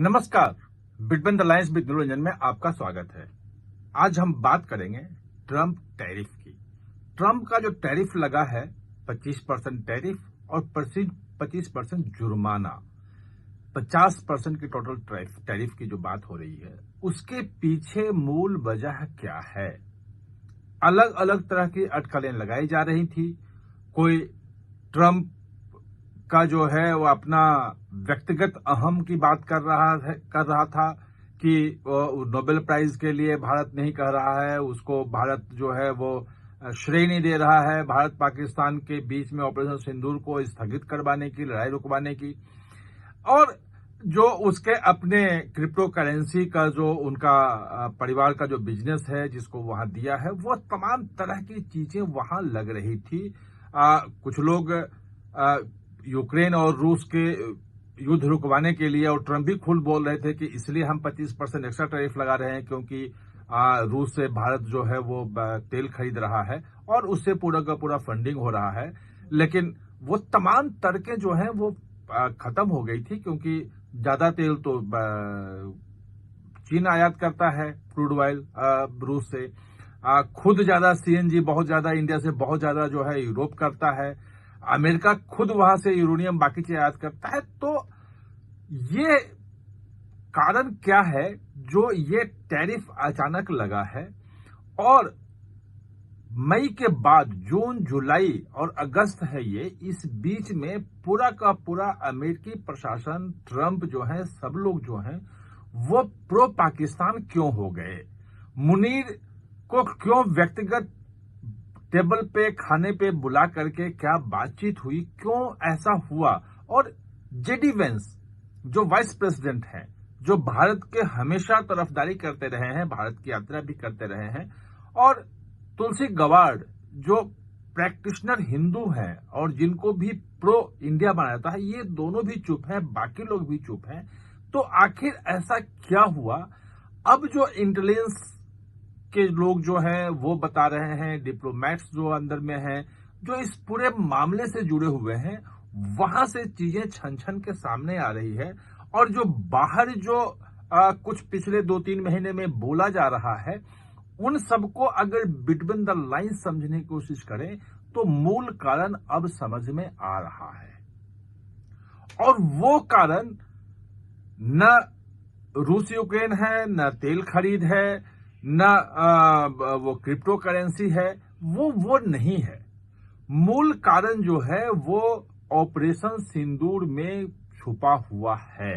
नमस्कार, between the lines with Niranjan में आपका स्वागत है। आज हम बात करेंगे ट्रंप टैरिफ की। ट्रंप का जो टैरिफ लगा है 25% टैरिफ और 25% जुर्माना, 50% की टोटल टैरिफ की जो बात हो रही है, उसके पीछे मूल वजह क्या है? अलग अलग तरह की अटकलें लगाई जा रही थी। कोई ट्रंप का जो है वो अपना व्यक्तिगत अहम की बात कर रहा था कि नोबेल प्राइज के लिए भारत नहीं कह रहा है, उसको भारत जो है वो श्रेय नहीं दे रहा है। भारत पाकिस्तान के बीच में ऑपरेशन सिंदूर को स्थगित करवाने की, लड़ाई रुकवाने की, और जो उसके अपने क्रिप्टो करेंसी का जो उनका परिवार का जो बिजनेस है जिसको वहां दिया है, वो तमाम तरह की चीजें वहां लग रही थी। कुछ लोग यूक्रेन और रूस के युद्ध रुकवाने के लिए, और ट्रंप भी खुद बोल रहे थे कि इसलिए हम 25% एक्स्ट्रा टैरिफ लगा रहे हैं क्योंकि रूस से भारत जो है वो तेल खरीद रहा है और उससे पूरा का पूरा फंडिंग हो रहा है। लेकिन वो तमाम तर्कें जो हैं वो खत्म हो गई थी, क्योंकि ज्यादा तेल तो चीन आयात करता है, क्रूड ऑयल रूस से, खुद ज्यादा सीएनजी बहुत ज्यादा इंडिया से बहुत ज्यादा जो है यूरोप करता है, अमेरिका खुद वहां से यूरेनियम बाकी चीज आयात करता है। तो ये कारण क्या है जो ये टैरिफ अचानक लगा है? और मई के बाद जून, जुलाई और अगस्त है ये, इस बीच में पूरा का पूरा अमेरिकी प्रशासन, ट्रंप जो है, सब लोग जो हैं वो प्रो पाकिस्तान क्यों हो गए? मुनीर को क्यों व्यक्तिगत टेबल पे खाने पे बुला करके क्या बातचीत हुई, क्यों ऐसा हुआ? और जेडी वेंस जो वाइस प्रेसिडेंट हैं, जो भारत के हमेशा तरफदारी करते रहे हैं, भारत की यात्रा भी करते रहे हैं, और तुलसी गवाड़ जो प्रैक्टिशनर हिंदू हैं और जिनको भी प्रो इंडिया बनाया था, ये दोनों भी चुप हैं, बाकी लोग भी चुप हैं। तो आखिर ऐसा क्या हुआ? अब जो इंटेलिजेंस के लोग जो हैं वो बता रहे हैं, डिप्लोमैट्स जो अंदर में हैं, जो इस पूरे मामले से जुड़े हुए हैं, वहां से चीजें छन छन के सामने आ रही है। और जो बाहर जो कुछ पिछले 2-3 महीने में बोला जा रहा है, उन सबको अगर बिटवीन द लाइन समझने की कोशिश करें तो मूल कारण अब समझ में आ रहा है। और वो कारण न रूस यूक्रेन है, न तेल खरीद है, न वो क्रिप्टो करेंसी है, वो नहीं है। मूल कारण जो है वो ऑपरेशन सिंदूर में छुपा हुआ है।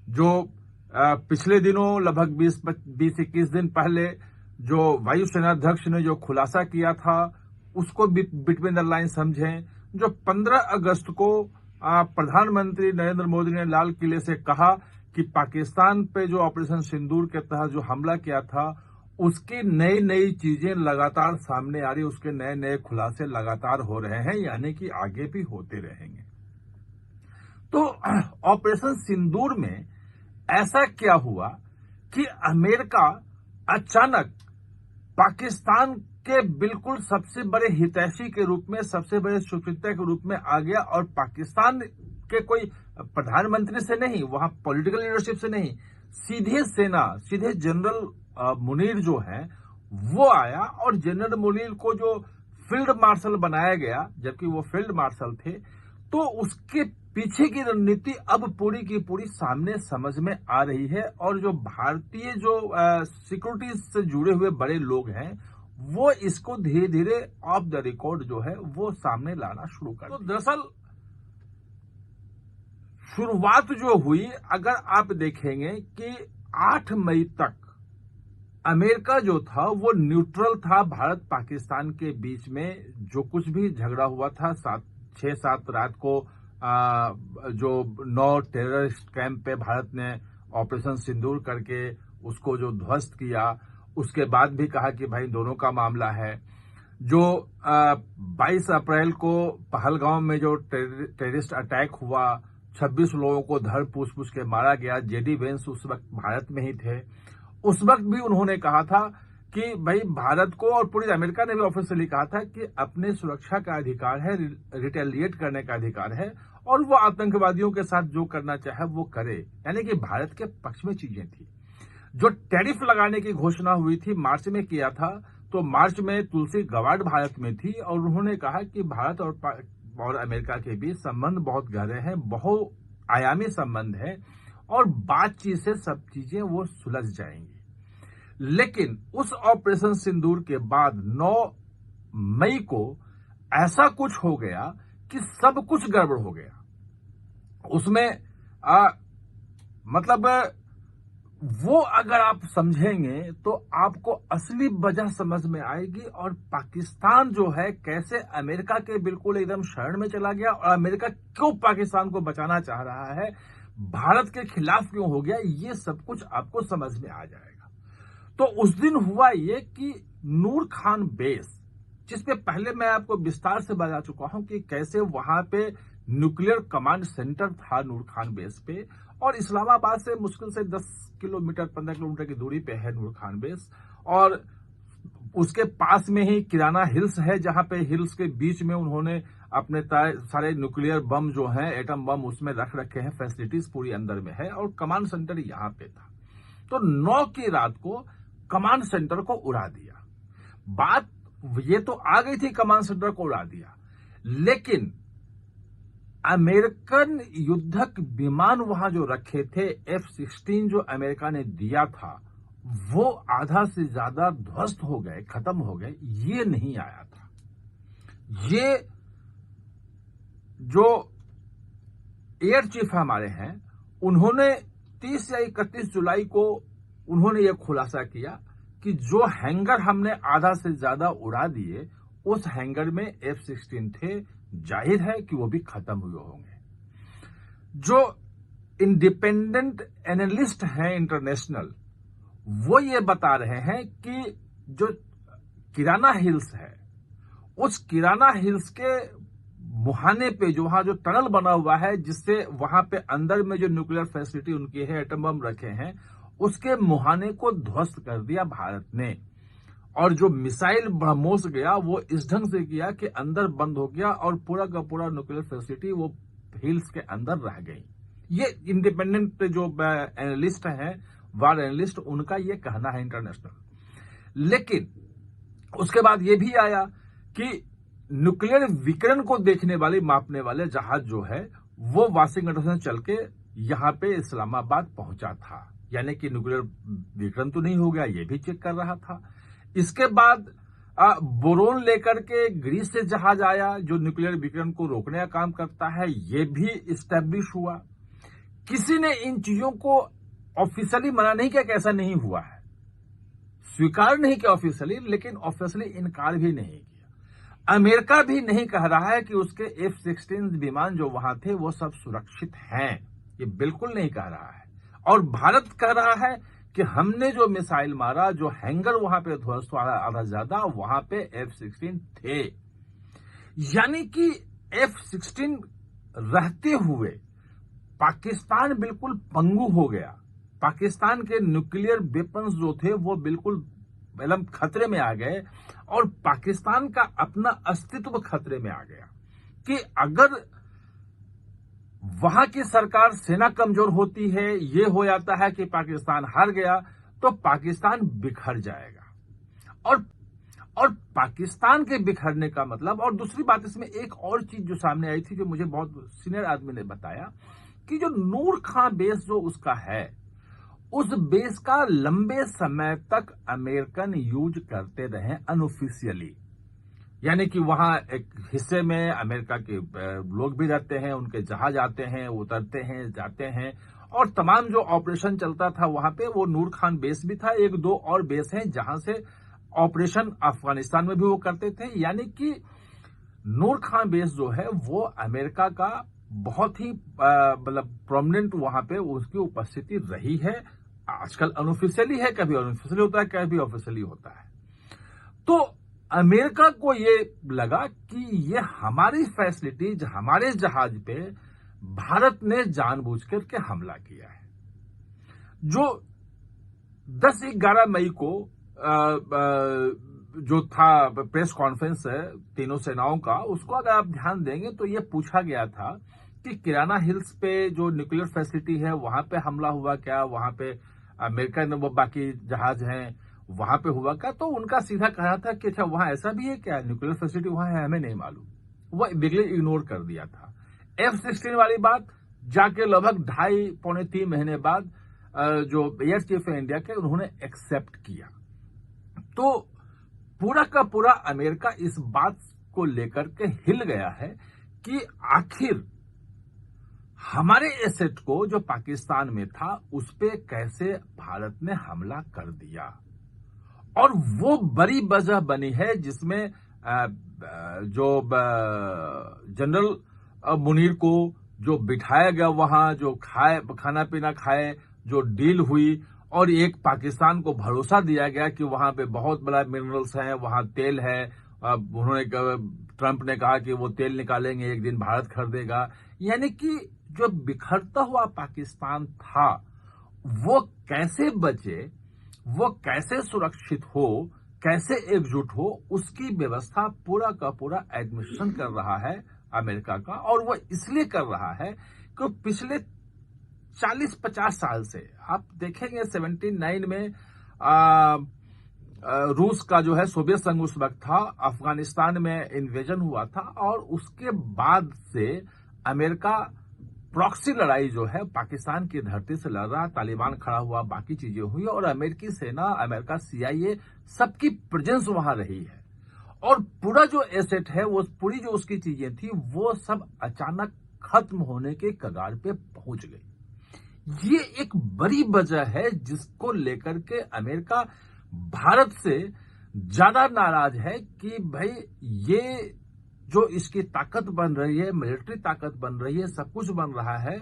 जो पिछले दिनों लगभग 20-21 दिन पहले जो वायुसेना अध्यक्ष ने जो खुलासा किया था, उसको बिटवीन द लाइन समझें। जो 15 अगस्त को प्रधानमंत्री नरेंद्र मोदी ने लाल किले से कहा कि पाकिस्तान पे जो ऑपरेशन सिंदूर के तहत जो हमला किया था, उसकी नई नई चीजें लगातार सामने आ रही, उसके नए नए खुलासे लगातार हो रहे हैं, यानी कि आगे भी होते रहेंगे। तो ऑपरेशन सिंदूर में ऐसा क्या हुआ कि अमेरिका अचानक पाकिस्तान के बिल्कुल सबसे बड़े हितैषी के रूप में, सबसे बड़े सुचिंतक के रूप में आ गया, और पाकिस्तान के कोई प्रधानमंत्री से नहीं, वहां पॉलिटिकल लीडरशिप से नहीं, सीधे सेना, सीधे जनरल मुनीर जो है वो आया, और जनरल मुनीर को जो फील्ड मार्शल बनाया गया, जबकि वो फील्ड मार्शल थे, तो उसके पीछे की रणनीति अब पूरी की पूरी सामने समझ में आ रही है। और जो भारतीय जो सिक्योरिटी से जुड़े हुए बड़े लोग हैं, वो इसको धीरे धीरे ऑफ द रिकॉर्ड जो है वो सामने लाना शुरू कर। तो दरअसल शुरुआत जो हुई, अगर आप देखेंगे कि 8 मई तक अमेरिका जो था वो न्यूट्रल था। भारत पाकिस्तान के बीच में जो कुछ भी झगड़ा हुआ था, 6-7 रात को जो 9 टेररिस्ट कैंप पे भारत ने ऑपरेशन सिंदूर करके उसको जो ध्वस्त किया, उसके बाद भी कहा कि भाई दोनों का मामला है। जो 22 अप्रैल को पहलगांव में जो टेररिस्ट अटैक हुआ, 26 लोगों को धर पूछ के मारा गया, जेडी वेंस उस वक्त भारत में ही थे। उस वक्त भी उन्होंने कहा था कि भाई भारत को, और पूरी अमेरिका ने भी ऑफिशियली कहा था कि अपने सुरक्षा का अधिकार है, रिटेलिएट करने का अधिकार है, और वो आतंकवादियों के साथ जो करना चाहे वो करे, यानी कि भारत के पक्ष में चीजें थी। जो टैरिफ लगाने की घोषणा हुई थी मार्च में किया था, तो मार्च में तुलसी गवाड़ भारत में थी और उन्होंने कहा कि भारत और अमेरिका के बीच संबंध बहुत गहरे हैं, बहुआयामी संबंध है और बातचीत से सब चीजें वो सुलझ जाएंगी। लेकिन उस ऑपरेशन सिंदूर के बाद 9 मई को ऐसा कुछ हो गया कि सब कुछ गड़बड़ हो गया। उसमें मतलब वो अगर आप समझेंगे तो आपको असली वजह समझ में आएगी और पाकिस्तान जो है कैसे अमेरिका के बिल्कुल एकदम शरण में चला गया और अमेरिका क्यों पाकिस्तान को बचाना चाह रहा है, भारत के खिलाफ क्यों हो गया, ये सब कुछ आपको समझ में आ जाएगा। तो उस दिन हुआ ये कि नूर खान बेस, जिसपे पहले मैं आपको विस्तार से बता चुका हूं कि कैसे वहां पे न्यूक्लियर कमांड सेंटर था नूर खान बेस पे, और इस्लामाबाद से मुश्किल से 10 किलोमीटर 15 किलोमीटर की दूरी पे है नूर खान बेस, और उसके पास में ही किराना हिल्स है, जहां पे हिल्स के बीच में उन्होंने अपने सारे न्यूक्लियर बम जो हैं, एटम बम उसमें रख रखे हैं, फैसिलिटीज पूरी अंदर में है और कमांड सेंटर यहां पे था। तो 9 की रात को कमांड सेंटर को उड़ा दिया। बात ये तो आ गई थी, कमांड सेंटर को उड़ा दिया, लेकिन अमेरिकन युद्धक विमान वहां जो रखे थे F-16 जो अमेरिका ने दिया था, वो आधा से ज्यादा ध्वस्त हो गए, खत्म हो गए, ये नहीं आया था। ये जो एयर चीफ हमारे हैं, उन्होंने 30 या 31 जुलाई को उन्होंने ये खुलासा किया कि जो हैंगर हमने आधा से ज्यादा उड़ा दिए, उस हैंगर में F-16 थे, जाहिर है कि वो भी खत्म हुए होंगे। जो इंडिपेंडेंट एनालिस्ट हैं इंटरनेशनल, वो ये बता रहे हैं कि जो किराना हिल्स है, उस किराना हिल्स के मुहाने पे जो वहां जो टनल बना हुआ है, जिससे वहां पे अंदर में जो न्यूक्लियर फैसिलिटी उनकी है, एटम बम रखे हैं, उसके मुहाने को ध्वस्त कर दिया भारत ने। और जो मिसाइल ब्रह्मोस गया वो इस ढंग से किया कि अंदर बंद हो गया और पूरा का पूरा न्यूक्लियर फैसिलिटी वो हिल्स के अंदर रह गई। ये इंडिपेंडेंट जो एनालिस्ट हैं, वार एनालिस्ट, उनका ये कहना है इंटरनेशनल। लेकिन उसके बाद ये भी आया कि न्यूक्लियर विकिरण को देखने वाले, मापने वाले जहाज जो है वो वाशिंगटन से चल के यहां पे इस्लामाबाद पहुंचा था, यानी कि न्यूक्लियर विकिरण तो नहीं हो गया, ये भी चेक कर रहा था। इसके बाद बोरोन लेकर के ग्रीस से जहाज आया जो न्यूक्लियर विकिरण को रोकने का काम करता है, ये भी इस्टेब्लिश हुआ। किसी ने इन चीजों को ऑफिशियली मना नहीं किया कि ऐसा नहीं हुआ है, स्वीकार नहीं किया ऑफिशियली, लेकिन ऑफिशियली इनकार भी नहीं किया। अमेरिका भी नहीं कह रहा है कि उसके F-16 विमान जो वहां थे वो सब सुरक्षित हैं, ये बिल्कुल नहीं कह रहा है। और भारत कह रहा है कि हमने जो मिसाइल मारा, जो हैंगर वहां पे ध्वस्त हुआ आधा ज्यादा, वहां पे F-16 थे। यानी कि F-16 रहते हुए पाकिस्तान बिल्कुल पंगु हो गया। पाकिस्तान के न्यूक्लियर वेपन्स जो थे वो बिल्कुल एकदम खतरे में आ गए और पाकिस्तान का अपना अस्तित्व खतरे में आ गया कि अगर वहां की सरकार, सेना कमजोर होती है, ये हो जाता है कि पाकिस्तान हार गया, तो पाकिस्तान बिखर जाएगा। और पाकिस्तान के बिखरने का मतलब, और दूसरी बात इसमें एक और चीज जो सामने आई थी, जो मुझे बहुत सीनियर आदमी ने बताया कि जो नूर खान बेस जो उसका है, उस बेस का लंबे समय तक अमेरिकन यूज करते रहे अनऑफिशियली, यानी कि वहां एक हिस्से में अमेरिका के लोग भी रहते हैं, उनके जहाज आते हैं, उतरते हैं, जाते हैं, और तमाम जो ऑपरेशन चलता था वहां पे, वो नूर खान बेस भी था। 1-2 और बेस हैं जहां से ऑपरेशन अफगानिस्तान में भी वो करते थे। यानी कि नूर खान बेस जो है वो अमेरिका का बहुत ही मतलब प्रोमिनेंट वहां पे उसकी उपस्थिति रही है। आजकल अनऑफिशियली है, कभी अनऑफिशियली होता है, कभी ऑफिशियली होता है। तो अमेरिका को ये लगा कि ये हमारी फैसिलिटीज, हमारे जहाज पे भारत ने जानबूझकर के हमला किया है। जो 10-11 मई को जो था प्रेस कॉन्फ्रेंस है तीनों सेनाओं का, उसको अगर आप ध्यान देंगे तो ये पूछा गया था कि किराना हिल्स पे जो न्यूक्लियर फैसिलिटी है वहां पे हमला हुआ क्या, वहां पे अमेरिकन वो बाकी जहाज हैं वहां पे हुआ क्या। तो उनका सीधा कहना था कि अच्छा वहां ऐसा भी है क्या, न्यूक्लियर फैसिलिटी वहां है, हमें नहीं मालूम। वो बिगले इग्नोर कर दिया था। F-16 वाली बात जाके लगभग 2.5-3 महीने बाद जो एयर चीफ है इंडिया के, उन्होंने एक्सेप्ट किया। तो पूरा का पूरा अमेरिका इस बात को लेकर के हिल गया है कि आखिर हमारे एसेट को जो पाकिस्तान में था उस पे कैसे भारत ने हमला कर दिया। और वो बड़ी वजह बनी है जिसमें जो जनरल मुनीर को जो बिठाया गया वहां, जो खाना पीना खाए, जो डील हुई, और एक पाकिस्तान को भरोसा दिया गया कि वहां पे बहुत बड़ा मिनरल्स हैं, वहां तेल है। उन्होंने ट्रंप ने कहा कि वो तेल निकालेंगे, एक दिन भारत खरीदेगा। यानी कि जो बिखरता हुआ पाकिस्तान था वो कैसे बचे, वो कैसे सुरक्षित हो, कैसे एकजुट हो, उसकी व्यवस्था पूरा का पूरा एडमिनिस्ट्रेशन कर रहा है अमेरिका का। और वो इसलिए कर रहा है कि पिछले 40-50 साल से आप देखेंगे 79 में रूस का जो है सोवियत संघ उस वक्त था, अफगानिस्तान में इन्वेजन हुआ था, और उसके बाद से अमेरिका प्रॉक्सी लड़ाई जो है पाकिस्तान की धरती से लड़ रहा, तालिबान खड़ा हुआ, बाकी चीजें हुई, और अमेरिकी सेना, अमेरिका CIA सबकी प्रेजेंस वहां रही है। और पूरा जो एसेट है, वो पूरी जो उसकी चीजें थी, वो सब अचानक खत्म होने के कगार पे पहुंच गई। ये एक बड़ी वजह है जिसको लेकर के अमेरिका भारत से ज्यादा नाराज है कि भाई ये जो इसकी ताकत बन रही है, मिलिट्री ताकत बन रही है, सब कुछ बन रहा है,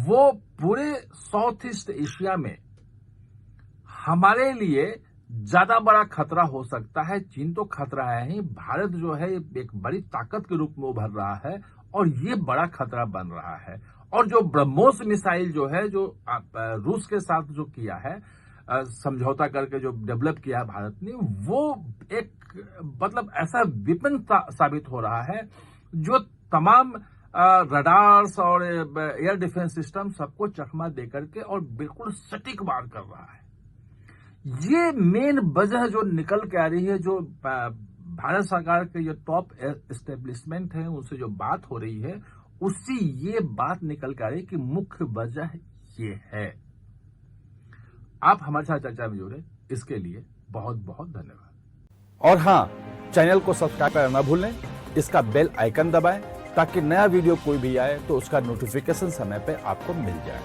वो पूरे साउथ ईस्ट एशिया में हमारे लिए ज्यादा बड़ा खतरा हो सकता है। चीन तो खतरा है ही, भारत जो है एक बड़ी ताकत के रूप में उभर रहा है, और ये बड़ा खतरा बन रहा है। और जो ब्रह्मोस मिसाइल जो है, जो रूस के साथ जो किया है, समझौता करके जो डेवलप किया है भारत ने, वो एक मतलब ऐसा विपन साबित हो रहा है जो तमाम रडार्स और एयर डिफेंस सिस्टम सबको चकमा देकर के और बिल्कुल सटीक वार कर रहा है। ये मेन वजह जो निकल के आ रही है, जो भारत सरकार के जो टॉप एस्टेब्लिशमेंट है उनसे जो बात हो रही है, उससे ये बात निकल के आ रही है कि मुख्य वजह ये है। आप हमारे साथ चर्चा में जुड़े, इसके लिए बहुत बहुत धन्यवाद। और हाँ, चैनल को सब्सक्राइब करना ना भूलें, इसका बेल आइकन दबाएं ताकि नया वीडियो कोई भी आए तो उसका नोटिफिकेशन समय पे आपको मिल जाए।